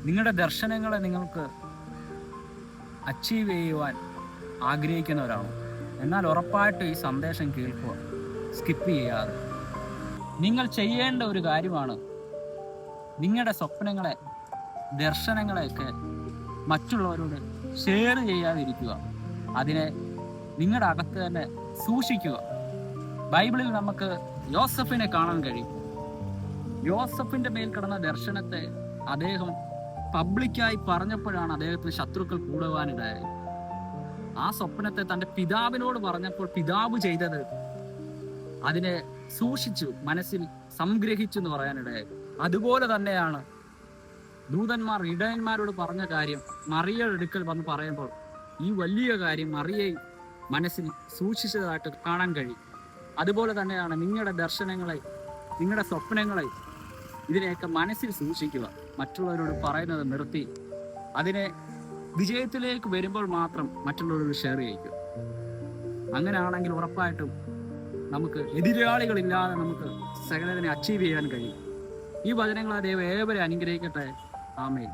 നിങ്ങളുടെ ദർശനങ്ങളെ നിങ്ങൾക്ക് അച്ചീവ് ചെയ്യുവാൻ ആഗ്രഹിക്കുന്നവരാണോ? എന്നാൽ ഉറപ്പായിട്ടും ഈ സന്ദേശം കേൾക്കുക, സ്കിപ്പ് ചെയ്യാതെ. നിങ്ങൾ ചെയ്യേണ്ട ഒരു കാര്യമാണ് നിങ്ങളുടെ സ്വപ്നങ്ങളെ, ദർശനങ്ങളെയൊക്കെ മറ്റുള്ളവരോട് ഷെയർ ചെയ്യാതിരിക്കുക. അതിനെ നിങ്ങളുടെ അകത്ത് തന്നെ സൂക്ഷിക്കുക. ബൈബിളിൽ നമുക്ക് യോസഫിനെ കാണാൻ കഴിയും. യോസഫിന്റെ മേൽ കിടന്ന ദർശനത്തെ അദ്ദേഹം പബ്ലിക്കായി പറഞ്ഞപ്പോഴാണ് അദ്ദേഹത്തിന് ശത്രുക്കൾ കൂടുവാനിടയായി. ആ സ്വപ്നത്തെ തന്റെ പിതാവിനോട് പറഞ്ഞപ്പോൾ പിതാവ് ചെയ്തത് അതിനെ സൂക്ഷിച്ചു, മനസ്സിൽ സംഗ്രഹിച്ചു എന്ന് പറയാനിടയായി. അതുപോലെ തന്നെയാണ് ദൂതന്മാർ ഇടയന്മാരോട് പറഞ്ഞ കാര്യം മറിയയുടെ അടുക്കൽ വന്ന് പറയുമ്പോൾ ഈ വലിയ കാര്യം മറിയെ മനസ്സിൽ സൂക്ഷിച്ചതായിട്ട് കാണാൻ കഴിയും. അതുപോലെ തന്നെയാണ് നിങ്ങളുടെ ദർശനങ്ങളെ, നിങ്ങളുടെ സ്വപ്നങ്ങളെ, ഇതിനെയൊക്കെ മനസ്സിൽ സൂക്ഷിക്കുക. മറ്റുള്ളവരോട് പറയുന്നത് നിർത്തി അതിനെ വിജയത്തിലേക്ക് വരുമ്പോൾ മാത്രം മറ്റുള്ളവരോട് ഷെയർ ചെയ്യിക്കുക. അങ്ങനെയാണെങ്കിൽ ഉറപ്പായിട്ടും നമുക്ക് എതിരാളികളില്ലാതെ നമുക്ക് സകലതിനെ അച്ചീവ് ചെയ്യാൻ കഴിയും. ഈ വചനങ്ങളെ ദൈവം ഏവരെ അനുഗ്രഹിക്കട്ടെ. ആമേൻ.